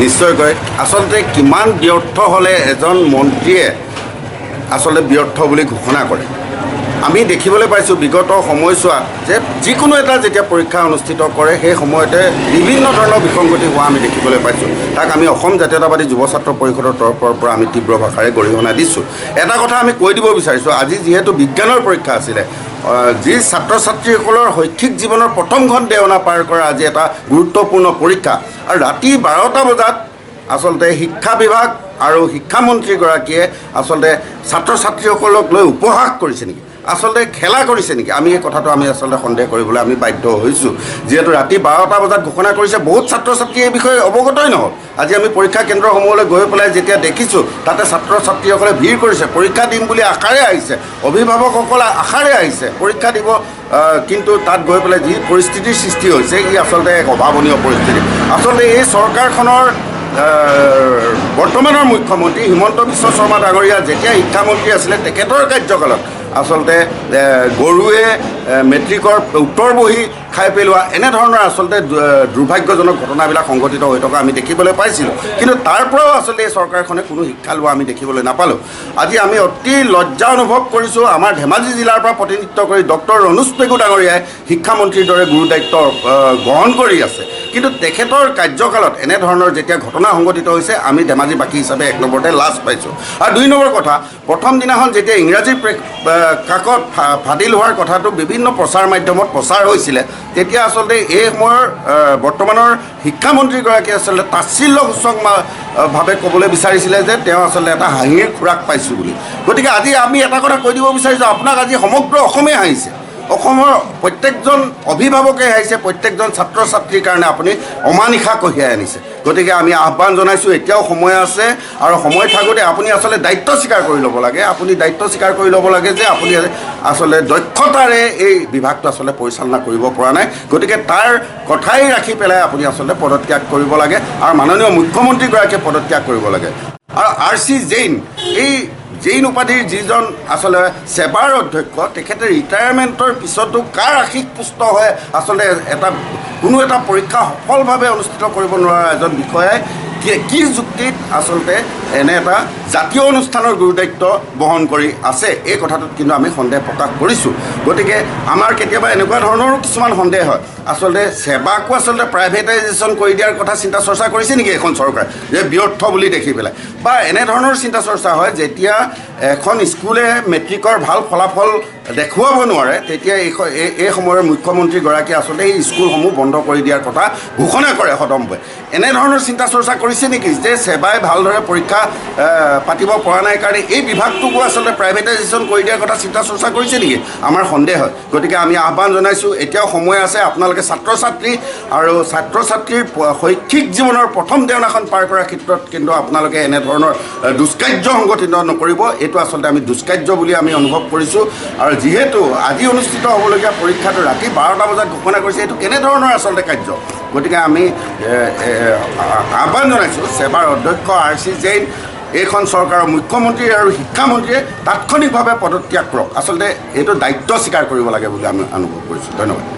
নিশ্চয়কৈ আচলতে কিমান ব্যৰ্থ হ'লে এজন মন্ত্ৰীয়ে আচলতে ব্যৰ্থ বুলি ঘোষণা কৰে। আমি দেখিবলৈ পাইছোঁ বিগত সময়ছোৱাত যে যিকোনো এটা যেতিয়া পৰীক্ষা অনুষ্ঠিত কৰে সেই সময়তে বিভিন্ন ধৰণৰ বিসংগতি হোৱা আমি দেখিবলৈ পাইছোঁ। তাক আমি অসম জাতীয়তাবাদী যুৱ ছাত্ৰ পৰিষদৰ তৰফৰ পৰা আমি তীব্ৰ ভাষাৰে গৰিহণা দিছোঁ। এটা কথা আমি কৈ দিব বিচাৰিছোঁ, আজি যিহেতু বিজ্ঞানৰ পৰীক্ষা আছিলে, যি ছাত্ৰ ছাত্ৰীসকলৰ শৈক্ষিক জীৱনৰ প্ৰথমখন দেওনা পাৰ কৰা আজি এটা গুৰুত্বপূৰ্ণ পৰীক্ষা, আৰু ৰাতি 12টা বজাত আচলতে শিক্ষা বিভাগ আৰু শিক্ষামন্ত্ৰীগৰাকীয়ে আচলতে ছাত্ৰ ছাত্ৰীসকলক লৈ উপহাস কৰিছে নেকি, আচলতে খেলা কৰিছে নেকি, আমি এই কথাটো আমি আচলতে সন্দেহ কৰিবলৈ আমি বাধ্য হৈছোঁ। যিহেতু ৰাতি 12টা বজাত ঘোষণা কৰিছে, বহুত ছাত্ৰ ছাত্ৰীয়ে এই বিষয়ে অৱগতই নহ'ল। আজি আমি পৰীক্ষা কেন্দ্ৰসমূহলৈ গৈ পেলাই যেতিয়া দেখিছোঁ, তাতে ছাত্ৰ ছাত্ৰীসকলে ভিৰ কৰিছে, পৰীক্ষা দিম বুলি আশাৰে আহিছে, অভিভাৱকসকলে আশাৰে আহিছে পৰীক্ষা দিব, কিন্তু তাত গৈ পেলাই যি পৰিস্থিতিৰ সৃষ্টি হৈছে ই আচলতে এক অভাৱনীয় পৰিস্থিতি। আচলতে এই চৰকাৰখনৰ বৰ্তমানৰ মুখ্যমন্ত্ৰী হিমন্ত বিশ্ব শৰ্মা ডাঙৰীয়া যেতিয়া শিক্ষামন্ত্ৰী আছিলে, তেখেতৰ কাৰ্যকালত আচলতে গৰুৱে মেট্ৰিকৰ উত্তৰ বহী খাই পেলোৱা এনেধৰণৰ আচলতে দুৰ্ভাগ্যজনক ঘটনাবিলাক সংঘটিত হৈ থকা আমি দেখিবলৈ পাইছিলোঁ। কিন্তু তাৰ পৰাও আচলতে এই চৰকাৰখনে কোনো শিক্ষা লোৱা আমি দেখিবলৈ নাপালোঁ। আজি আমি অতি লজ্জা অনুভৱ কৰিছোঁ, আমাৰ ধেমাজি জিলাৰ পৰা প্ৰতিনিধিত্ব কৰি ডক্টৰ ৰণোজ পেগু ডাঙৰীয়াই শিক্ষামন্ত্ৰীৰ দৰে গুৰু দায়িত্ব গ্ৰহণ কৰি আছে, কিন্তু তেখেতৰ কাৰ্যকালত এনেধৰণৰ যেতিয়া ঘটনা সংঘটিত হৈছে, আমি ধেমাজিবাসী হিচাপে এক নম্বৰতে লাজ পাইছোঁ। আৰু 2 নম্বৰ কথা, প্ৰথম দিনাখন যেতিয়া ইংৰাজী কাকত ফাদিল হোৱাৰ কথাটো বিভিন্ন প্ৰচাৰ মাধ্যমত প্ৰচাৰ হৈছিলে, তেতিয়া আচলতে এই সময়ৰ বৰ্তমানৰ শিক্ষামন্ত্ৰীগৰাকীয়ে আচলতে তাচ্ছিল্যসূচকভাৱে ক'বলৈ বিচাৰিছিলে যে তেওঁ আচলতে এটা হাঁহিৰ খোৰাক পাইছোঁ বুলি। গতিকে আজি আমি এটা কথা কৈ দিব বিচাৰিছোঁ, আপোনাক আজি সমগ্ৰ অসমে হাঁহিছে, অসমৰ প্ৰত্যেকজন অভিভাৱকে হাঁহিছে, প্ৰত্যেকজন ছাত্ৰ ছাত্ৰীৰ কাৰণে আপুনি অমানিশা কঢ়িয়াই আনিছে। গতিকে আমি আহ্বান জনাইছোঁ, এতিয়াও সময় আছে, আৰু সময় থাকোঁতে আপুনি আচলতে দায়িত্ব স্বীকাৰ কৰি ল'ব লাগে, আপুনি দায়িত্ব স্বীকাৰ কৰি ল'ব লাগে যে আপুনি আচলতে দক্ষতাৰে এই বিভাগটো আচলতে পৰিচালনা কৰিব পৰা নাই। গতিকে তাৰ কথাই ৰাখি পেলাই আপুনি আচলতে পদত্যাগ কৰিব লাগে, আৰু মাননীয় মুখ্যমন্ত্ৰীগৰাকীয়ে পদত্যাগ কৰিব লাগে। আৰু R.C. জৈন, এই জৈন উপাধিৰ যিজন আচলতে সেৱাৰ অধ্যক্ষ, তেখেতে ৰিটায়াৰমেণ্টৰ পিছতো কাৰ আশীষ পুষ্ট হৈ আচলতে কোনো এটা পৰীক্ষা সফলভাৱে অনুষ্ঠিত কৰিব নোৱাৰা এজন বিষয়াই কি যুক্তিত আচলতে এনে এটা জাতীয় অনুষ্ঠানৰ গুৰুদায়িত্ব বহন কৰি আছে, এই কথাটোত কিন্তু আমি সন্দেহ প্ৰকাশ কৰিছোঁ। গতিকে আমাৰ কেতিয়াবা এনেকুৱা ধৰণৰো কিছুমান সন্দেহ হয়, আচলতে সেৱাকো আচলতে প্ৰাইভেটাইজেশ্যন কৰি দিয়াৰ কথা চিন্তা চৰ্চা কৰিছে নেকি এখন চৰকাৰে, যে ব্যৰ্থ বুলি দেখি পেলাই, বা এনেধৰণৰ চিন্তা চৰ্চা হয় যেতিয়া এখন স্কুলে মেট্ৰিকৰ ভাল ফলাফল দেখুৱাব নোৱাৰে, তেতিয়া এই সময়ৰ মুখ্যমন্ত্ৰীগৰাকীয়ে আচলতে এই স্কুলসমূহ বন্ধ কৰি দিয়াৰ কথা ঘোষণা কৰে সদম্ভে। এনেধৰণৰ চিন্তা চৰ্চা কৰিছে নেকি যে সেৱাই ভালদৰে পৰীক্ষা পাতিব পৰা নাই কাৰণে এই বিভাগটোকো আচলতে প্ৰাইভেটাইজেশ্যন কৰি দিয়াৰ কথা চিন্তা চৰ্চা কৰিছে নেকি, আমাৰ সন্দেহ হয়। গতিকে আমি আহ্বান জনাইছোঁ, এতিয়াও সময় আছে, আপোনালোকে ছাত্ৰ ছাত্ৰী আৰু ছাত্ৰ ছাত্ৰীৰ শৈক্ষিক জীৱনৰ প্ৰথম দেওনাখন পাৰ কৰাৰ ক্ষেত্ৰত কিন্তু আপোনালোকে এনেধৰণৰ দুষ্কাৰ্য সংগঠিত নকৰিব। এইটো আচলতে আমি দুষ্কাৰ্য বুলি আমি অনুভৱ কৰিছোঁ। আৰু যিহেতু আজি অনুষ্ঠিত হ'বলগীয়া পৰীক্ষাটো ৰাতি 12টা বজাত ঘোষণা কৰিছে, এইটো কেনেধৰণৰ আচলতে কাৰ্য। গতিকে আমি আহ্বান জনাইছোঁ সেৱাৰ অধ্যক্ষ R.C. জৈন, এইখন চৰকাৰৰ মুখ্যমন্ত্ৰী আৰু শিক্ষামন্ত্ৰীয়ে তাৎক্ষণিকভাৱে পদত্যাগ কৰক, আচলতে এইটো দায়িত্ব স্বীকাৰ কৰিব লাগে বুলি আমি অনুভৱ কৰিছোঁ। ধন্যবাদ।